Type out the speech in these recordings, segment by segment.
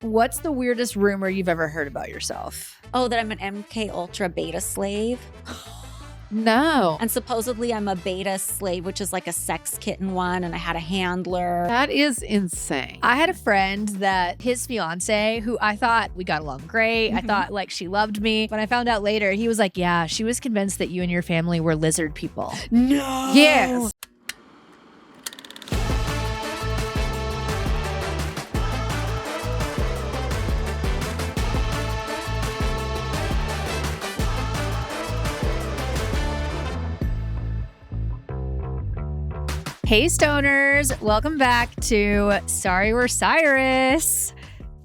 What's the weirdest rumor you've ever heard about yourself? Oh, that I'm an MK Ultra beta slave. No. And supposedly I'm a beta slave, which is like a sex kitten one. And I had a handler. That is insane. I had a friend that his fiance, who I thought we got along great. I thought like she loved me. When I found out later, he was like, yeah, she was convinced that you and your family were lizard people. No. Yes. Hey stoners, welcome back to Sorry We're Cyrus.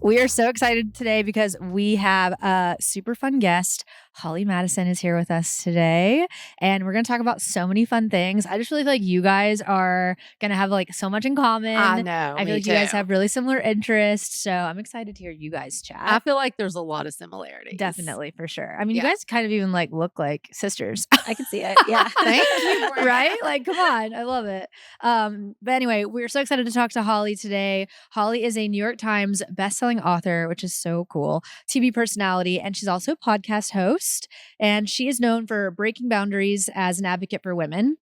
We are so excited today because we have a super fun guest. Holly Madison is here with us today, and we're going to talk about so many fun things. I just really feel like you guys are going to have like so much in common. I know. I feel like you guys have really similar interests, so I'm excited to hear you guys chat. I feel like there's a lot of similarities. Definitely, for sure. I mean, Yeah. you guys kind of even like look like sisters. I can see it. Yeah. Thank you. Right? Like, come on. I love it. But anyway, we're so excited to talk to Holly today. Holly is a New York Times bestselling author, which is so cool, TV personality, and she's also a podcast host. And she is known for breaking boundaries as an advocate for women.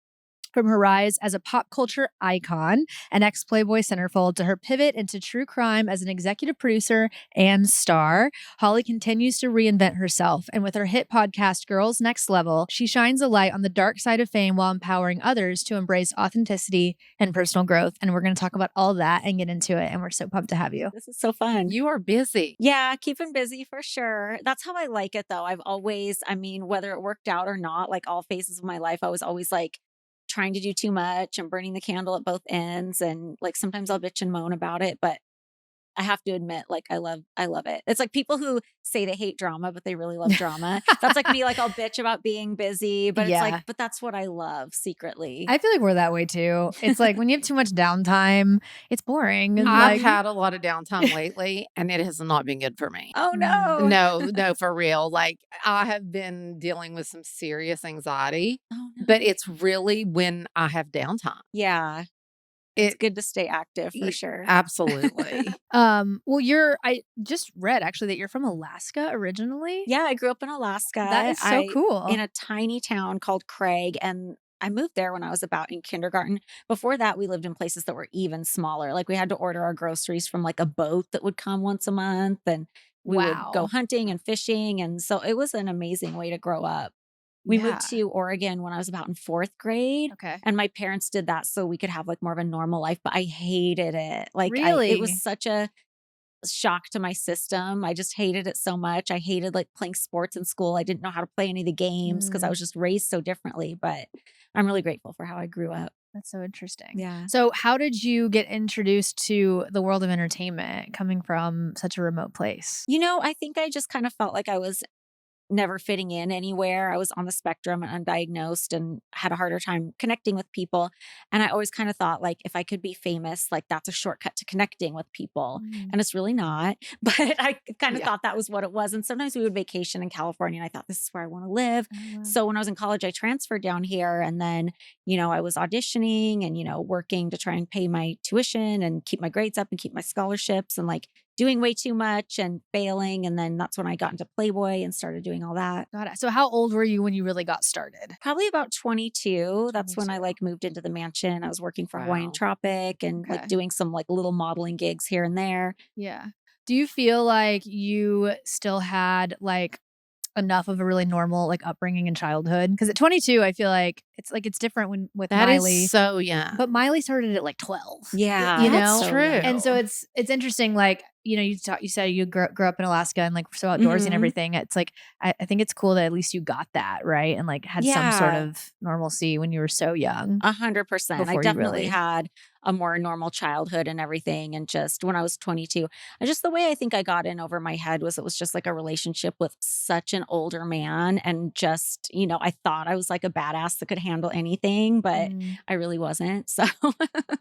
From her rise as a pop culture icon and ex-Playboy centerfold to her pivot into true crime as an executive producer and star, Holly continues to reinvent herself. And with her hit podcast, Girls Next Level, she shines a light on the dark side of fame while empowering others to embrace authenticity and personal growth. And we're going to talk about all that and get into it. And we're so pumped to have you. This is so fun. You are busy. Yeah, keeping busy for sure. That's how I like it though. I've always, whether it worked out or not, like all phases of my life, I was always like trying to do too much and burning the candle at both ends. And like sometimes I'll bitch and moan about it, but I have to admit, like I love it. It's like people who say they hate drama, but they really love drama. That's like me, like I'll bitch about being busy, but Yeah. it's like, but that's what I love secretly. I feel like we're that way too. It's like when you have too much downtime, it's boring. And I've like, had a lot of downtime lately, and it has not been good for me. Oh no. No, for real. Like I have been dealing with some serious anxiety, Oh, no. but it's really when I have downtime. Yeah. It's good to stay active for y- sure. Absolutely. well, I just read actually that you're from Alaska originally. Yeah, I grew up in Alaska. That is so cool. In a tiny town called Craig. And I moved there when I was about in kindergarten. Before that, we lived in places that were even smaller. Like we had to order our groceries from like a boat that would come once a month. And we would go Wow. hunting and fishing. And so it was an amazing way to grow up. We Yeah. moved to Oregon when I was about in fourth grade. Okay. And my parents did that so we could have like more of a normal life, but I hated it. Like Really? it was such a shock to my system. I just hated it so much. I hated like playing sports in school. I didn't know how to play any of the games because I was just raised so differently, but I'm really grateful for how I grew up. That's so interesting. Yeah. So how did you get introduced to the world of entertainment coming from such a remote place? I think I just kind of felt like I was never fitting in anywhere. I was on the spectrum and undiagnosed and had a harder time connecting with people. And I always kind of thought like if I could be famous, like that's a shortcut to connecting with people. And it's really not. But I kind of thought that was what it was. And sometimes we would vacation in California and I thought this is where I want to live. So when I was in college, I transferred down here and then, I was auditioning and, working to try and pay my tuition and keep my grades up and keep my scholarships and like doing way too much and failing. And then that's when I got into Playboy and started doing all that. Got it. So how old were you when you really got started? Probably about 22. That's when I 22. like moved into the mansion. I was working for Hawaiian Wow. Tropic and Okay. like doing some like little modeling gigs here and there. Yeah. Do you feel like you still had like enough of a really normal like upbringing in childhood? Because at 22, I feel like it's different with That Miley. is so young. But Miley started at like 12. Yeah. You That's know? true. And so it's interesting, like, you said you grew up in Alaska and like so outdoorsy and Mhm. everything. It's like, I think it's cool that at least you got that, right? And like had some sort Yeah. of normalcy when you were so young. 100%. Before I you definitely really- had a more normal childhood and everything. And just when I was 22, just the way I think I got in over my head was it was just like a relationship with such an older man. And just, I thought I was like a badass that could handle anything, but I really wasn't. So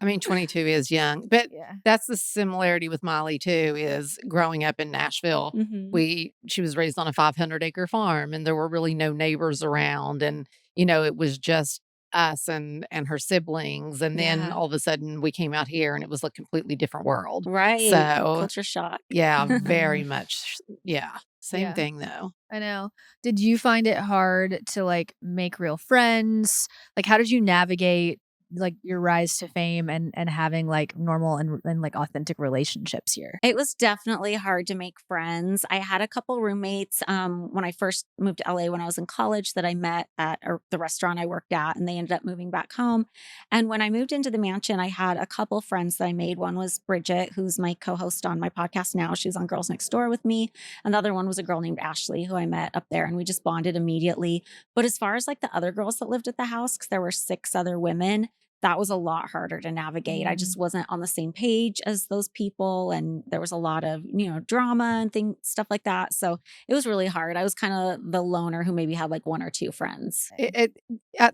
22 is young, but Yeah. that's the similarity with Miley too, is growing up in Nashville. Mhm. She was raised on a 500-acre farm and there were really no neighbors around. And, it was just us and her siblings, and then Yeah. all of a sudden we came out here and it was a completely different world. Right. So, Culture shock. yeah, very Mhm. much. Yeah, same Yeah, thing though. I know. Did you find it hard to, like, make real friends? Like, how did you navigate, like, your rise to fame and having, like, normal and, like, authentic relationships here? It was definitely hard to make friends. I had a couple roommates when I first moved to LA when I was in college that I met at the restaurant I worked at, and they ended up moving back home. And when I moved into the mansion, I had a couple friends that I made. One was Bridget, who's my co host on my podcast now. She's on Girls Next Door with me. Another one was a girl named Ashley, who I met up there, and we just bonded immediately. But as far as like the other girls that lived at the house, because there were 6 other women, that was a lot harder to navigate. I Mm, just wasn't on the same page as those people, and there was a lot of, drama and stuff like that. So it was really hard. I was kind of the loner who maybe had like one or two friends. It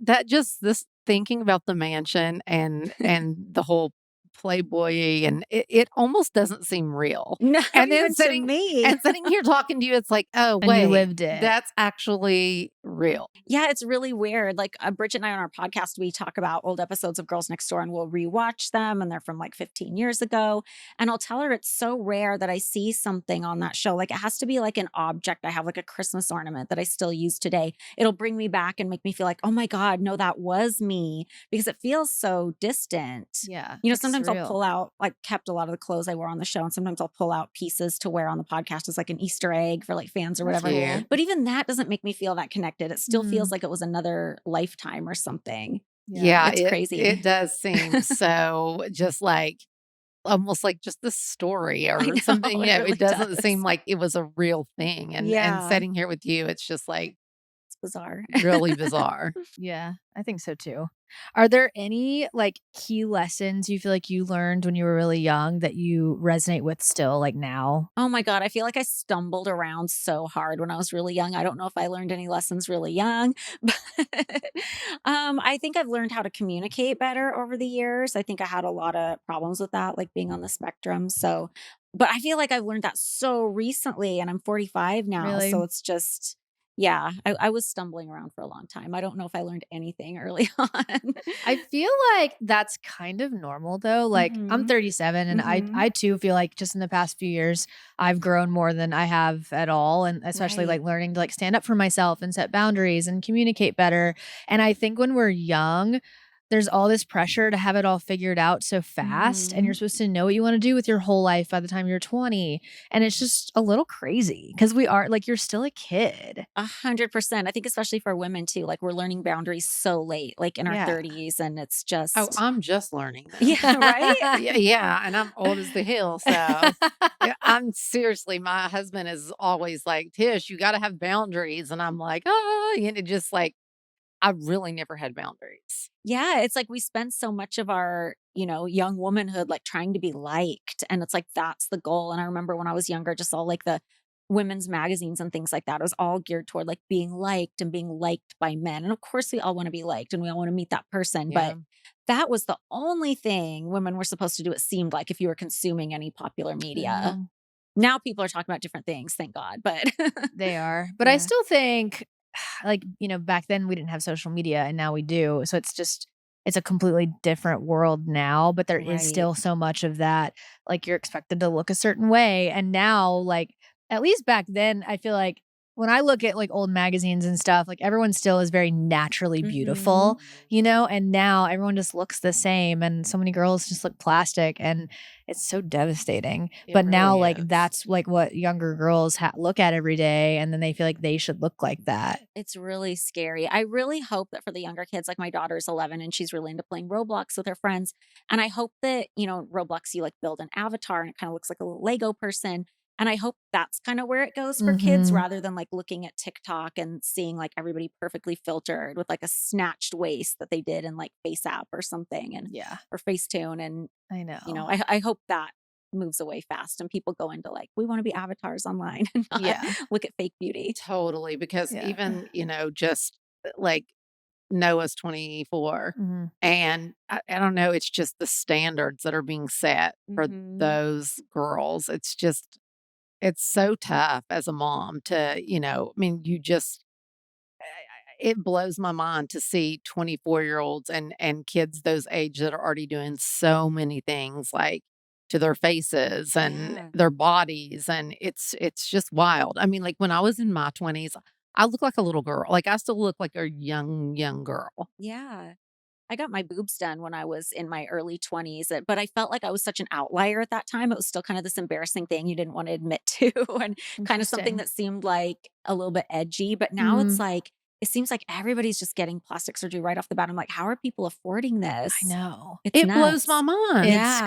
that just this thinking about the mansion and the whole Playboy, and it almost doesn't seem real. Not And then even to sitting me. and sitting here talking to you, it's like, "Oh, and you wait, lived it. that's actually real." Yeah, it's really weird. Like Bridget and I on our podcast, we talk about old episodes of Girls Next Door and we'll rewatch them, and they're from like 15 years ago. And I'll tell her it's so rare that I see something on that show. Like it has to be like an object. I have like a Christmas ornament that I still use today. It'll bring me back and make me feel like, oh my God, no, that was me, because it feels so distant. Yeah, it's Sometimes I'll surreal. pull out, like, kept a lot of the clothes I wore on the show, and sometimes I'll pull out pieces to wear on the podcast as like an Easter egg for like fans or That's whatever. cool. Cute. But even that doesn't make me feel that connected. It still feels Mm, like it was another lifetime or something. yeah. Yeah, It's it crazy. does seem so just like almost like just this story I or know, something, it it really doesn't seem does. like it was a real thing, and Yeah, sitting here with you, it's just, like, it's bizarre. really bizarre. Yeah, I think so too. Are there any, like, key lessons you feel like you learned when you were really young that you resonate with still, like, now? Oh my God, I feel like I stumbled around so hard when I was really young. I don't know if I learned any lessons really young, but I think I've learned how to communicate better over the years. I think I had a lot of problems with that, like being on the spectrum. So, but I feel like I've learned that so recently, and I'm 45 now. So Really? it's just, yeah, I was stumbling around for a long time. I don't know if I learned anything early on. I feel like that's kind of normal though. Like I'm Hmm. 37 and I Hmm. I too feel like just in the past few years I've grown more than I have at all, and especially Right. like learning to like stand up for myself and set boundaries and communicate better. And I think when we're young, there's all this pressure to have it all figured out so fast, and you're Hmm. supposed to know what you want to do with your whole life by the time you're 20. And it's just a little crazy because we are like you're still a kid. 100%. I think especially for women too, like we're learning boundaries so late, like in our Yeah. 30s, and it's Oh, just, I'm just learning them. yeah, right? Yeah, yeah, and I'm old as the hill, so, yeah, I'm seriously, my husband is always like, "Tish, you gotta have boundaries," and I'm like, "Oh," and it just like I really never had boundaries. Yeah, it's like we spend so much of our, young womanhood like trying to be liked. And it's like that's the goal. And I remember when I was younger, just all like the women's magazines and things like that. It was all geared toward like being liked and being liked by men. And of course, we all want to be liked and we all want to meet that person. Yeah, But that was the only thing women were supposed to do, it seemed like, if you were consuming any popular I media. know. Now people are talking about different things, thank God. But They are. But I yeah. still think like, back then we didn't have social media and now we do. So it's a completely different world now, but there is Right. still so much of that. Like you're expected to look a certain way. And now, like, at least back then, I feel like when I look at like old magazines and stuff, like everyone still is very naturally Hmm. beautiful, and now everyone just looks the same. And so many girls just look plastic. And it's so devastating. it But now, really like, is. that's, like, what younger girls look at every day, and then they feel like they should look like that. It's really scary. I really hope that for the younger kids, like my daughter's 11 and she's really into playing Roblox with her friends. And I hope that, Roblox, you like build an avatar and it kind of looks like a little Lego person. And I hope that's kind of where it goes for kids, Mhm. rather than like looking at TikTok and seeing like everybody perfectly filtered with like a snatched waist that they did in like Face App or something, and Yeah, or Facetune. And, I know. I hope that moves away fast and people go into like, we want to be avatars online and not Yeah, look at fake beauty. Totally, because yeah. even, just, like, Noah's 24, Mhm. and I don't know, it's just the standards that are being set for Hmm. those girls. It's so tough as a mom to, I mean, you just it blows my mind to see 24-year-olds and kids those age that are already doing so many things, like, to their faces and Yeah. their bodies, and it's just wild. I mean, like, when I was in my 20s, I look like a little girl. Like, I still look like a young girl. Yeah. I got my boobs done when I was in my early 20s, but I felt like I was such an outlier at that time. It was still kind of this embarrassing thing you didn't want to admit to, and kind of something Interesting. that seemed like a little bit edgy. But now it's Mhm. like, it seems like everybody's just getting plastic surgery right off the bat. I'm like, how are people affording I this? know. It's It blows my nuts. mind. It's Yeah.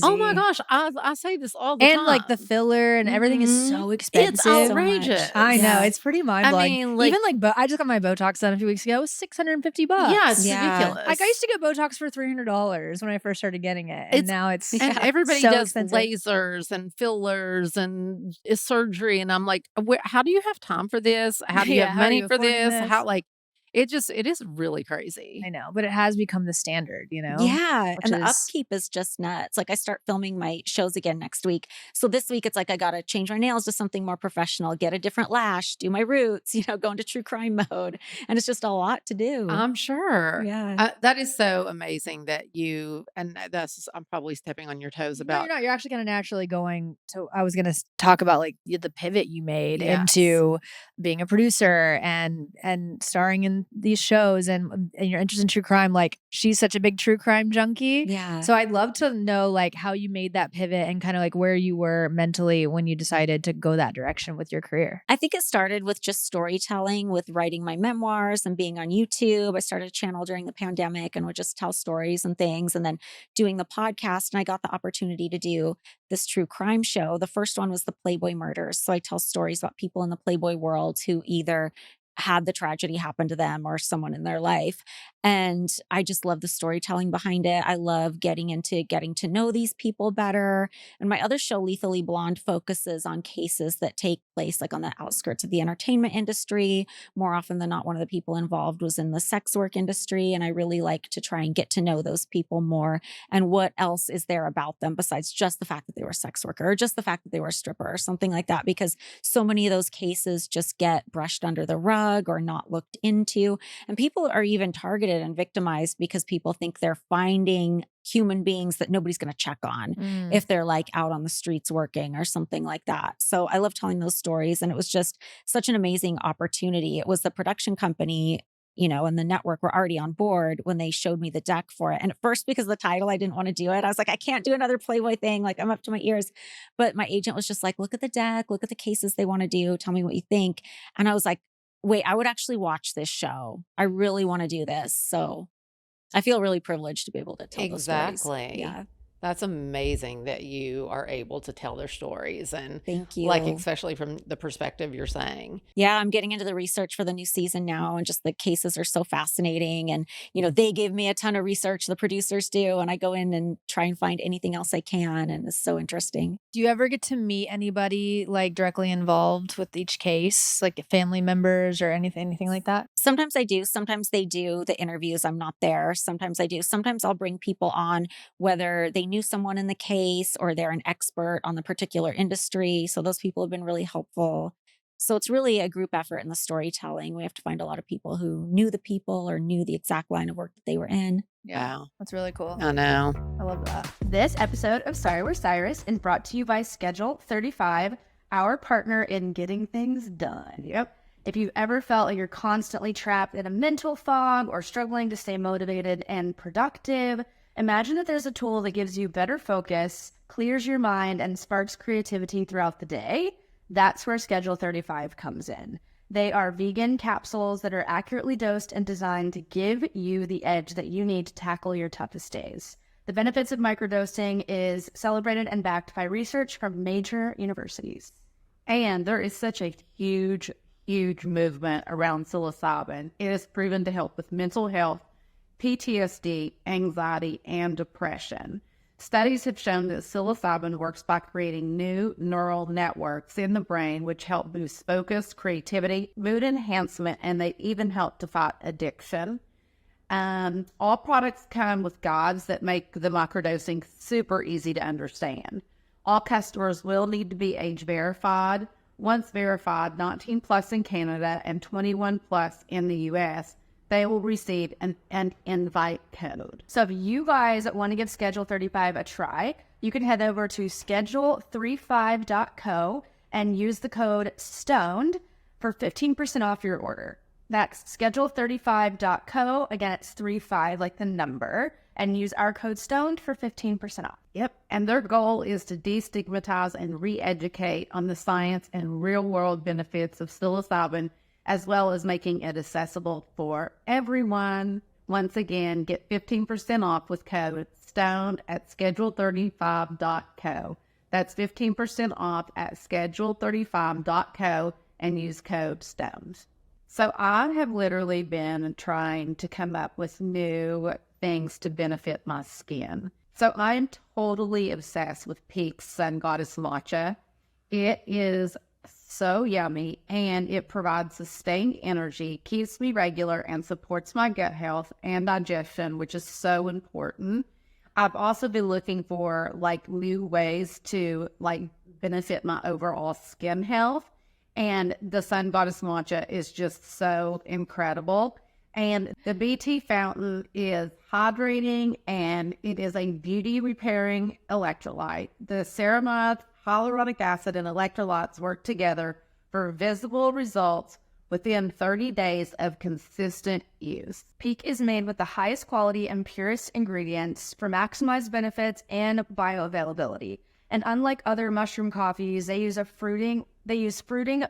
Oh my crazy. gosh, I say this all the And, like, the time. filler and everything is Mhm. so It's expensive. So much. I outrageous. know, Yeah. it's pretty I mind-blowing. mean, like, Even, like, I just got my Botox done a few weeks ago, it was yeah, $650. it's Yeah. Like, I used ridiculous. to get Botox for $300 when I first started getting it, and It's now it's and Yeah. everybody so does expensive. lasers and fillers and surgery, and I'm like, "Where how do you have time for this? How do you Yeah, have how are money you for affording this?" this? How like, it is really I crazy. know, but it has become the standard, Yeah, which and the is upkeep is just nuts. Like I start filming my shows again next week. So this week it's like I got to change my nails to something more professional, get a different lash, do my roots, go into true crime mode. And it's just a lot to do. I'm sure. Yeah. That is so amazing that you and that's I'm probably stepping on your toes no, you're about not. You're actually kinda naturally going to I was gonna talk about, like, the pivot you made yes. into being a producer and starring in these shows and your interest in true crime, like, she's such a big true crime junkie, Yeah. so I'd love to know, like, how you made that pivot and kinda, like, where you were mentally when you decided to go that direction with your career. I think it started with just storytelling, with writing my memoirs and being on YouTube. I started a channel during the pandemic and would just tell stories and things, and then doing the podcast. And I got the opportunity to do this true crime show. The first one was the Playboy murders. So I tell stories about people in the Playboy world who either had the tragedy happen to them or someone in their life. And I just love the storytelling behind it. I love getting into getting to know these people better. And my other show, Lethally Blonde, focuses on cases that take place like on the outskirts of the entertainment industry. More often than not, one of the people involved was in the sex work industry. And I really like to try and get to know those people more and what else is there about them besides just the fact that they were a sex worker or just the fact that they were a stripper or something like that. Because so many of those cases just get brushed under the rug or not looked into. And people are even targeted and victimized because people think they're finding human beings that nobody's going to check on Mm. if they're like out on the streets working or something like that. So I love telling those stories. And it was just such an amazing opportunity. It was the production company, and the network were already on board when they showed me the deck for it. And at first, because of the title, I didn't want to do it. I was like, I can't do another Playboy thing. Like, I'm up to my ears. But my agent was just like, look at the deck, look at the cases they want to do. Tell me what you think. And I was like, wait, I would actually watch this show. I really want to do this. So I feel really privileged to be able to tell those stories. Exactly. Yeah. That's amazing that you are able to tell their stories and, Thank like, you. especially from the perspective you're saying. Yeah, I'm getting into the research for the new season now, and just the cases are so fascinating. And, they give me a ton of research, the producers do, and I go in and try and find anything else I can. And it's so interesting. Do you ever get to meet anybody, like, directly involved with each case, like family members or anything like that? Sometimes I do. Sometimes they do the interviews. I'm not there. Sometimes I do. Sometimes I'll bring people on, whether they knew someone in the case or they're an expert on the particular industry. So those people have been really helpful. So it's really a group effort in the storytelling. We have to find a lot of people who knew the people or knew the exact line of work that they were in. Yeah, Wow. that's really cool. I know. I love that. This episode of Sorry We're Cyrus is brought to you by Schedule 35, our partner in getting things done. Yep. If you've ever felt like you're constantly trapped in a mental fog or struggling to stay motivated and productive, imagine that there's a tool that gives you better focus, clears your mind, and sparks creativity throughout the day. That's where Schedule 35 comes in. They are vegan capsules that are accurately dosed and designed to give you the edge that you need to tackle your toughest days. The benefits of microdosing is celebrated and backed by research from major universities. And there is such a huge movement around psilocybin. It is proven to help with mental health, PTSD, anxiety, and depression. Studies have shown that psilocybin works by creating new neural networks in the brain, which help boost focus, creativity, mood enhancement, and they even help to fight addiction. All products come with guides that make the microdosing super easy to understand. All customers will need to be age verified. Once verified 19 plus in Canada and 21 plus in the US, they will receive an invite code. So if you guys want to give Schedule 35 a try, you can head over to schedule35.co and use the code STONED for 15% off your order. That's schedule35.co. Again, it's 35 like the number, and use our code STONED for 15% off. Yep. And their goal is to destigmatize and re-educate on the science and real-world benefits of psilocybin, as well as making it accessible for everyone. Once again, get 15% off with code STONED at schedule35.co. That's 15% off at schedule35.co and use code STONED. So I have literally been trying to come up with new things to benefit my skin. So I'm totally obsessed with Peak's Sun Goddess Matcha. It is so yummy, and it provides sustained energy, keeps me regular, and supports my gut health and digestion, which is so important. I've also been looking for like new ways to like benefit my overall skin health. And the Sun Goddess Matcha is just so incredible. And the BT fountain is hydrating, and it is a beauty repairing electrolyte. The ceramide, hyaluronic acid, and electrolytes work together for visible results within 30 days of consistent use. Peak is made with the highest quality and purest ingredients for maximized benefits and bioavailability. And unlike other mushroom coffees, they use fruiting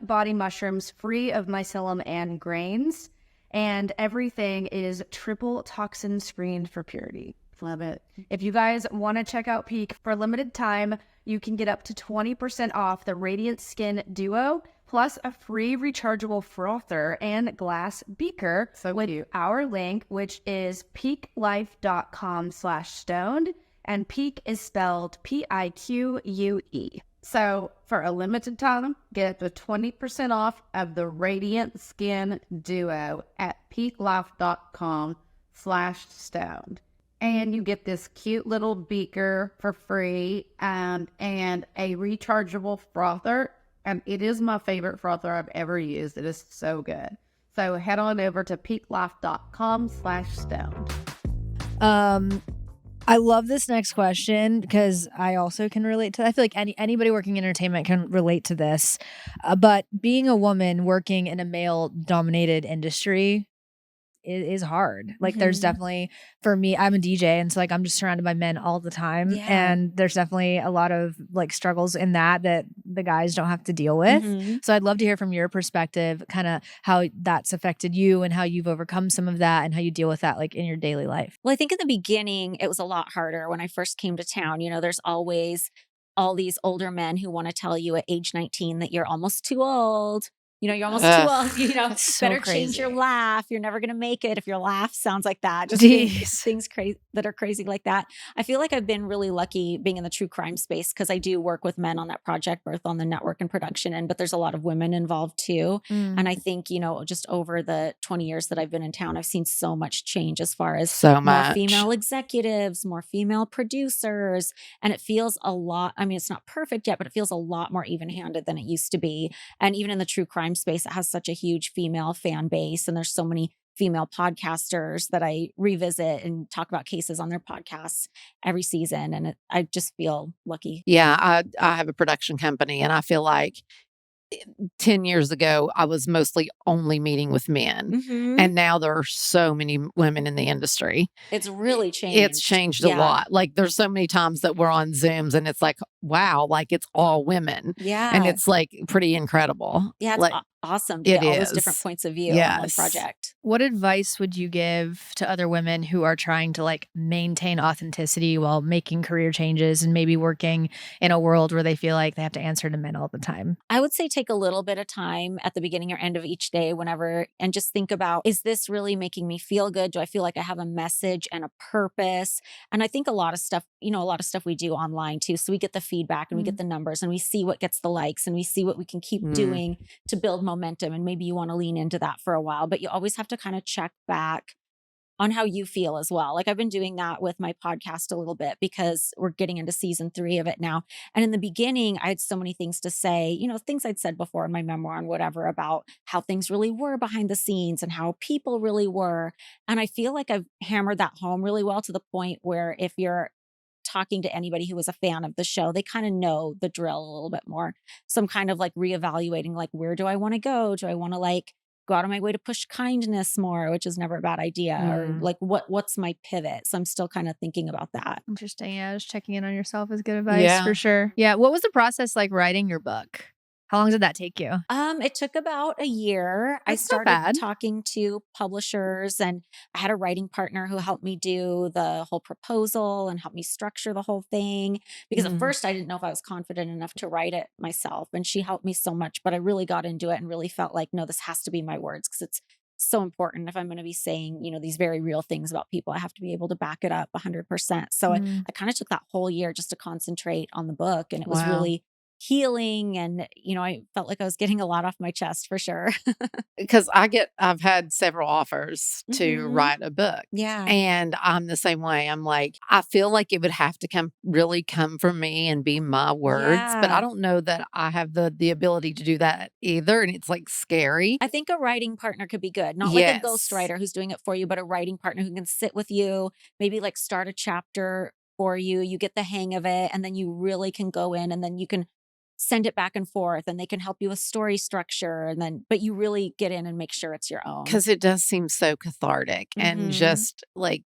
body mushrooms free of mycelium and grains, and everything is triple toxin screened for purity. Love it. If you guys want to check out Peak for a limited time, you can get up to 20% off the Radiant Skin Duo, plus a free rechargeable frother and glass beaker with our link, which is peaklife.com/stoned. And Peak is spelled PIQUE. So for a limited time, get the 20% off of the Radiant Skin Duo at peaklife.com/stoned. And you get this cute little beaker for free, and a rechargeable frother. And it is my favorite frother I've ever used. It is so good. So head on over to peaklife.com/stoned. I love this next question because I also can relate to. I feel like anybody working in entertainment can relate to this. But being a woman working in a male-dominated industry is hard. Like there's definitely, for me, I'm a DJ, and so like I'm just surrounded by men all the time, and there's definitely a lot of like struggles in that the guys don't have to deal with. So I'd love to hear from your perspective, kind of how that's affected you and how you've overcome some of that and how you deal with that like in your daily life. Well, I think in the beginning, it was a lot harder when I first came to town. You know, there's always all these older men who want to tell you at age 19 that you're almost too old. You know, you're almost too old. You know, so better crazy. change your laugh. You're never going to make it if your laugh sounds like that. Just things crazy that are crazy like that. I feel like I've been really lucky being in the true crime space because I do work with men on that project, both on the network and production end, but there's a lot of women involved too. And I think, you know, just over the 20 years that I've been in town, I've seen so much change as far as more female executives, more female producers. And it feels a lot, I mean, it's not perfect yet, but it feels a lot more even-handed than it used to be. And even in the true crime space, it has such a huge female fan base, and there's so many female podcasters that I revisit and talk about cases on their podcasts every season, and I just feel lucky. Yeah, I have a production company, and I feel like 10 years ago, I was mostly only meeting with men. And now there are so many women in the industry. It's really changed. It's changed a lot. Like there's so many times that we're on Zooms and it's like, wow, like it's all women. Yeah. And it's like pretty incredible. Yeah, it's like, awesome to get all those different points of view on one project. What advice would you give to other women who are trying to like maintain authenticity while making career changes and maybe working in a world where they feel like they have to answer to men all the time? I would say take a little bit of time at the beginning or end of each day, whenever, and just think about, is this really making me feel good? Do I feel like I have a message and a purpose? And I think a lot of stuff we do online too. So we get the feedback and we get the numbers and we see what gets the likes and we see what we can keep doing to build momentum. And maybe you want to lean into that for a while, but you always have to kind of check back on how you feel as well. Like I've been doing that with my podcast a little bit because we're getting into season 3 of it now. And in the beginning, I had so many things to say, things I'd said before in my memoir and whatever about how things really were behind the scenes and how people really were. And I feel like I've hammered that home really well to the point where if you're talking to anybody who was a fan of the show, they kind of know the drill a little bit more. So I'm kind of like reevaluating, like, where do I want to go? Do I want to like go out of my way to push kindness more, which is never a bad idea, or like what's my pivot? So I'm still kind of thinking about that. Interesting. Yeah, just checking in on yourself is good advice for sure. Yeah. What was the process like writing your book? How long did that take you? It took about a year. I That's not started bad. talking to publishers, and I had a writing partner who helped me do the whole proposal and helped me structure the whole thing. Because at first I didn't know if I was confident enough to write it myself, and she helped me so much, but I really got into it and really felt like, no, this has to be my words, because it's so important. If I'm going to be saying, these very real things about people, I have to be able to back it up 100%. So I kind of took that whole year just to concentrate on the book, and it was really healing. And, I felt like I was getting a lot off my chest for sure. Because I've had several offers to write a book. Yeah. And I'm the same way. I'm like, I feel like it would have to come from me and be my words. But I don't know that I have the ability to do that either. And it's like scary. I think a writing partner could be good. Not like a ghostwriter who's doing it for you, but a writing partner who can sit with you, maybe like start a chapter for you. You get the hang of it, and then you really can go in, and then you can send it back and forth, and they can help you with story structure, but you really get in and make sure it's your own. Because it does seem so cathartic and just like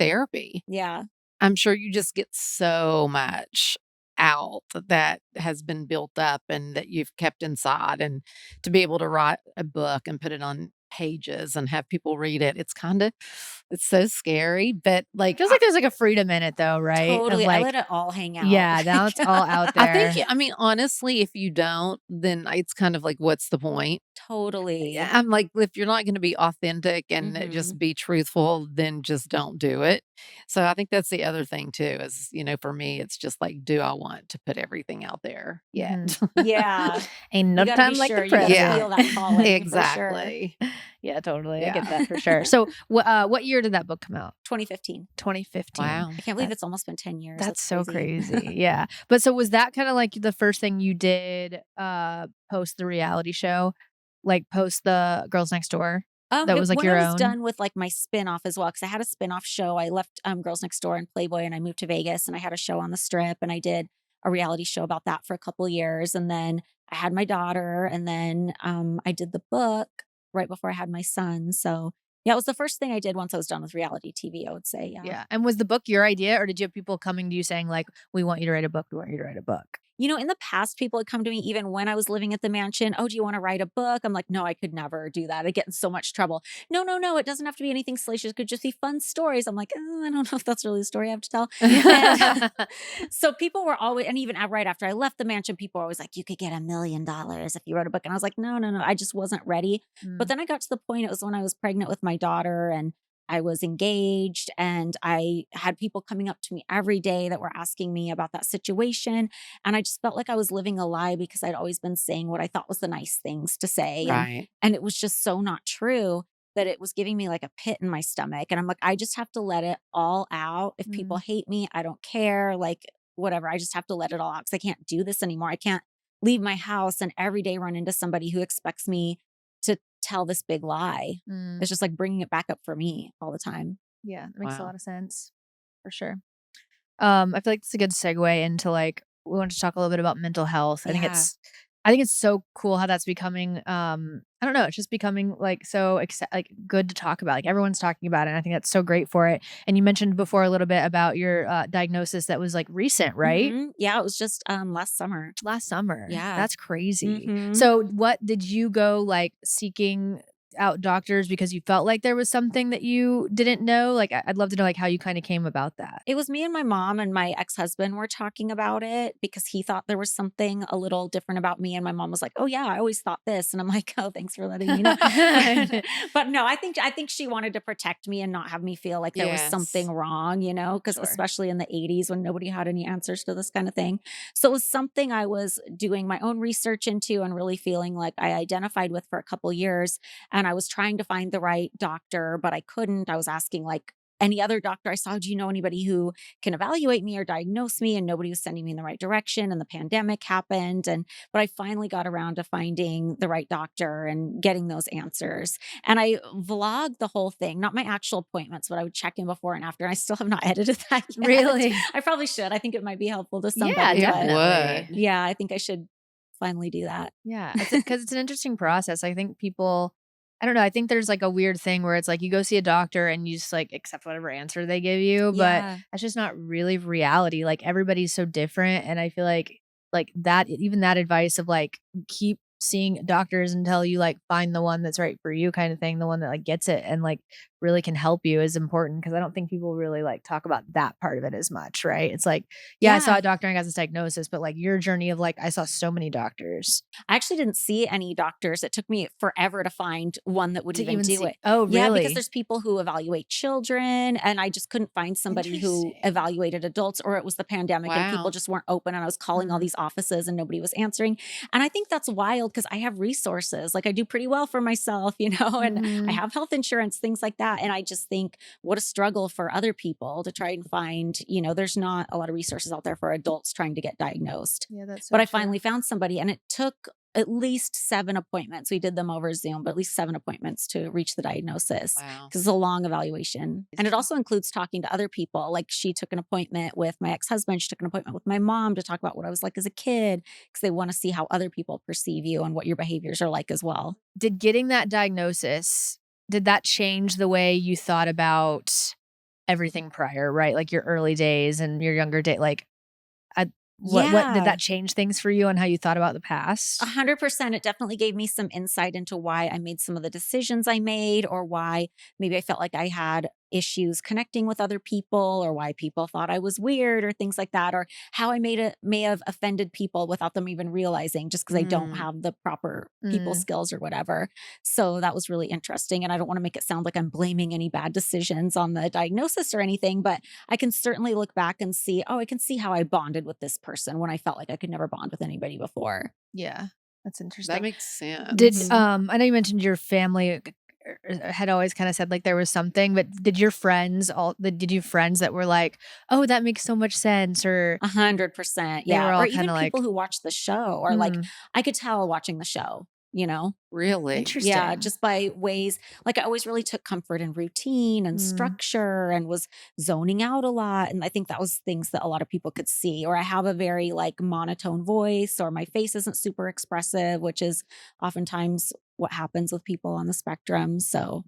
therapy. Yeah. I'm sure you just get so much out that has been built up and that you've kept inside, and to be able to write a book and put it on pages and have people read it, it's so scary, but like Feels like there's like a freedom in it though, right? Totally. Of I like, let it all hang out. yeah, now it's all out there. I mean, honestly, if you don't, then it's kind of like, what's the point? Totally. Yeah, I'm like, if you're not going to be authentic and just be truthful, then just don't do it. So I think that's the other thing too, is, for me, it's just like, do I want to put everything out there yet? Yeah. Ain't no You gotta time be like sure. the You gotta present. feel that calling. For sure. Exactly. Yeah, totally. I Yeah. get that for sure. So what year did that book come out? 2015. 2015. Wow. I can't believe it's almost been 10 years. That's so crazy. Yeah. But so was that kind of like the first thing you did post the reality show? Like post the Girls Next Door? That was like when your I was own? done with like my spin-off as well, because I had a spin-off show. I left Girls Next Door and Playboy, and I moved to Vegas, and I had a show on the Strip, and I did a reality show about that for a couple of years. And then I had my daughter, and then I did the book right before I had my son. So yeah, it was the first thing I did once I was done with reality TV, I would say. Yeah. Yeah. And was the book your idea, or did you have people coming to you saying like, we want you to write a book, we want you to write a book? In the past, people had come to me even when I was living at the mansion. Oh, do you want to write a book? I'm like, no, I could never do that. I get in so much trouble. No. It doesn't have to be anything salacious. It could just be fun stories. I'm like, I don't know if that's really the story I have to tell. And, so people were always, and even right after I left the mansion, people were always like, you could get $1 million if you wrote a book. And I was like, no. I just wasn't ready. But then I got to the point, it was when I was pregnant with my daughter, and I was engaged, and I had people coming up to me every day that were asking me about that situation. And I just felt like I was living a lie, because I'd always been saying what I thought was the nice things to say. Right. And it was just so not true, that it was giving me like a pit in my stomach. And I'm like, I just have to let it all out. If people hate me, I don't care. Like, whatever. I just have to let it all out, because I can't do this anymore. I can't leave my house and every day run into somebody who expects me to tell this big lie. It's just like bringing it back up for me all the time. Yeah, that makes a Wow. lot of sense for sure. I feel like it's a good segue into like, we want to talk a little bit about mental health. I think it's so cool how that's becoming I don't know, it's just becoming like so like good to talk about. Like everyone's talking about it, and I think that's so great for it. And you mentioned before a little bit about your diagnosis that was like recent, right? Yeah, it was just last summer. Last summer. Yeah. That's crazy. Mhm. So what did you go like seeking out doctors because you felt like there was something that you didn't know? Like I'd love to know like how you kind of came about that. It was me and my mom and my ex-husband were talking about it, because he thought there was something a little different about me. And my mom was like, oh yeah, I always thought this. And I'm like, oh, thanks for letting me know. But no, I think she wanted to protect me and not have me feel like there was something wrong, because Sure. especially in the 80s when nobody had any answers to this kind of thing. So it was something I was doing my own research into and really feeling like I identified with for a couple years. And I was trying to find the right doctor, but I couldn't. I was asking like any other doctor I saw, do you know anybody who can evaluate me or diagnose me? And nobody was sending me in the right direction. And the pandemic happened. But I finally got around to finding the right doctor and getting those answers. And I vlogged the whole thing, not my actual appointments, but I would check in before and after. And I still have not edited that yet. Really? I probably should. I think it might be helpful to Yeah, somebody. but definitely. yeah, I think I should finally do that. Yeah, because it's an interesting process. I think people, I don't know. I think there's like a weird thing where it's like you go see a doctor and you just like accept whatever answer they give you, but Yeah. that's just not really reality. Like everybody's so different, and I feel like that even that advice of like keep seeing doctors until you like find the one that's right for you, kind of thing, the one that like gets it and like really can help you is important because I don't think people really like talk about that part of it as much, right? It's like, yeah, I saw a doctor and I got this diagnosis, but like your journey of like I saw so many doctors I actually didn't see any doctors. It took me forever to find one that would to even even do see. it. Oh, Yeah, really? because there's people who evaluate children, and I just couldn't find somebody who Interesting. evaluated adults, or it was the pandemic and people Wow. just weren't open. And I was calling all Mhm. these offices and nobody was answering. And I think that's wild because I have resources. Like I do pretty well for myself, and I Mhm. have health insurance, things like that. And I just think what a struggle for other people to try and find, there's not a lot of resources out there for adults trying to get diagnosed. Yeah, that's so But I true. finally found somebody, and it took at least 7 appointments. We did them over Zoom, but at least 7 appointments to reach the diagnosis Wow. because it's a long evaluation. And it also includes talking to other people. Like she took an appointment with my ex-husband. She took an appointment with my mom to talk about what I was like as a kid because they want to see how other people perceive you and what your behaviors are like as well. Did getting that diagnosis, did that change the way you thought about everything prior, right? Like your early days and your younger day, like what did Yeah. that change things for you on how you thought about the past? 100%. It definitely gave me some insight into why I made some of the decisions I made, or why maybe I felt like I had issues connecting with other people, or why people thought I was weird, or things like that, or how I may have offended people without them even realizing just because I don't Mm. have the proper people Mm. skills or whatever. So that was really interesting. And I don't want to make it sound like I'm blaming any bad decisions on the diagnosis or anything, but I can certainly look back and see, oh, I can see how I bonded with this person when I felt like I could never bond with anybody before. Yeah, that's That interesting. makes sense. Did Mhm. I know you mentioned your family had always kind of said like there was something, but did your friends did you have friends that were like, "Oh, that makes so much sense," or 100%. they were Yeah. Or all kind even of people like, who watch the show, or like "Mm, I could tell watching the show. Really? Yeah, interesting." just by ways like I always really took comfort in routine and Mm. structure and was zoning out a lot. And I think that was things that a lot of people could see. Or I have a very like monotone voice, or my face isn't super expressive, which is oftentimes what happens with people on the spectrum. So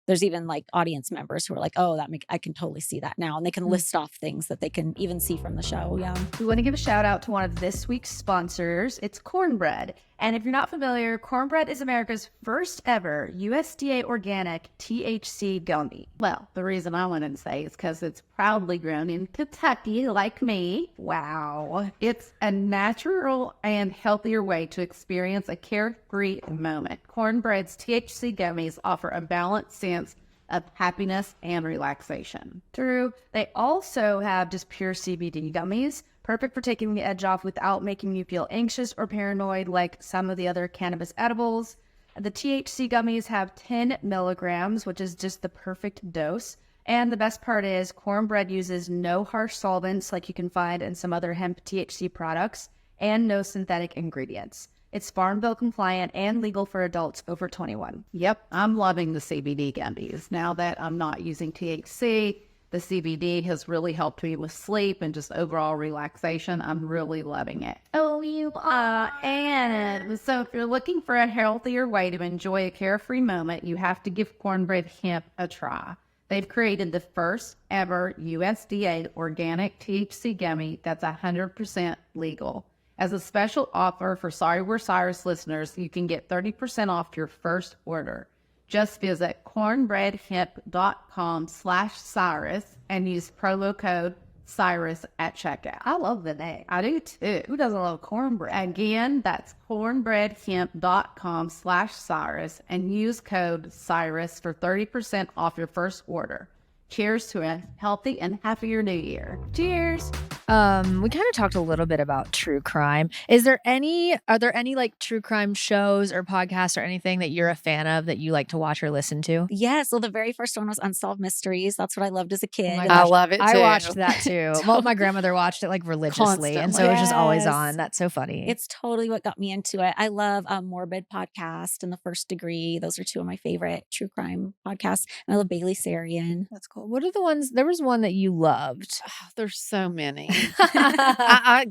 there's even like audience members who are like, oh, I can totally see that now. And they can Mm. list off things that they can even see from the show. Yeah. We want to give a shout out to one of this week's sponsors. It's Cornbread. And if you're not familiar, Cornbread is America's first ever USDA organic THC gummy. Well, the reason I want to say is because it's proudly grown in Kentucky, like me. Wow. It's a natural and healthier way to experience a carefree moment. Cornbread's THC gummies offer a balanced sense of happiness and relaxation. True. They also have just pure CBD gummies, perfect for taking the edge off without making you feel anxious or paranoid like some of the other cannabis edibles. The THC gummies have 10 milligrams, which is just the perfect dose. And the best part is Cornbread uses no harsh solvents like you can find in some other hemp THC products, and no synthetic ingredients. It's Farm Bill compliant and legal for adults over 21. Yep, I'm loving the CBD gummies. Now that I'm not using THC, the CBD has really helped me with sleep and just overall relaxation. I'm really loving it. Oh, you are. And so if you're looking for a healthier way to enjoy a carefree moment, you have to give Cornbread Hemp a try. They've created the first ever USDA organic THC gummy that's 100% legal. As a special offer for Sorry We're Cyrus listeners, you can get 30% off your first order. Just visit cornbreadhemp.com/Cyrus and use promo code Cyrus at checkout. I love the name. I do too. Who doesn't love cornbread? Again, that's cornbreadhemp.com/Cyrus and use code Cyrus for 30% off your first order. Cheers to a healthy and happier new year. Cheers. We kind of talked a little bit about true crime. Are there any like true crime shows or podcasts or anything that you're a fan of that you like to watch or listen to? Yeah, so the very first one was Unsolved Mysteries. That's what I loved as a kid. my And I gosh, love it too. I watched that too. Well, my grandmother watched it like religiously, and so it was just always Yes. on. That's so funny. It's totally what got me into it. I love Morbid Podcast and The First Degree. Those are two of my favorite true crime podcasts. And I love Bailey Sarian. That's cool. What are the ones? There was one that you loved. Oh, there's so many. I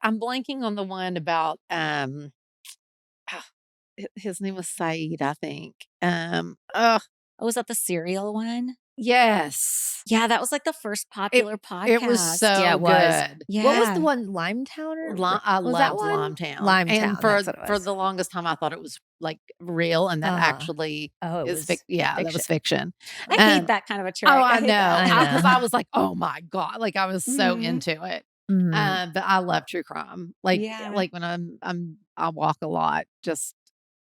I'm blanking on the one about his name was Saeed, I think. Oh, Oh, was that the serial one? yes. Yeah, that was like the first popular podcast. It was so Yeah, it was. good. Yeah. What was the one? Limetown or I was that loved one? Limetown. Limetown, And for that's what it was. the longest time, I thought it was like real, and that actually Oh, it is was that was fiction. I hate that kind of a trick. Oh, I hate know. that. Because I was like, oh my God. Like I was so Mhm. into it. Mhm. But I love true crime. Like Yeah. like when I walk a lot, just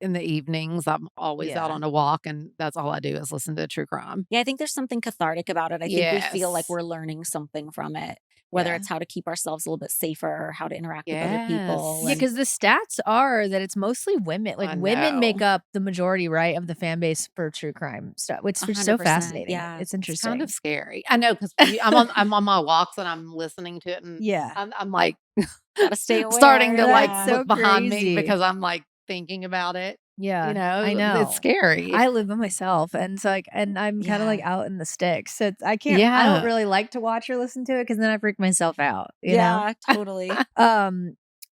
in the evenings. I'm always out Yeah. on a walk, and that's all I do is listen to true crime. Yeah, I think there's something cathartic about it. I think we feel like Yes. we're learning something from it, whether Yeah. it's how to keep ourselves a little bit safer or how to interact with other people. Yes. Yeah, and- because the stats are that it's mostly women. Like I women make know. up the majority, right, of the fan base for true crime stuff, which is so 100%, fascinating. yeah. It's It's interesting. kind of scary. I know because I'm on my walks and I'm listening to it, and Yeah. I'm like Gotta stay aware. starting to like That's so look behind crazy. me because I'm like thinking about it. Yeah. You know, I know. it's scary. I live by myself, and so like, and I'm kind of like out in the sticks. So I can't. I Yeah. don't really like to watch or listen to it because then I freak myself out. You Yeah, totally. know.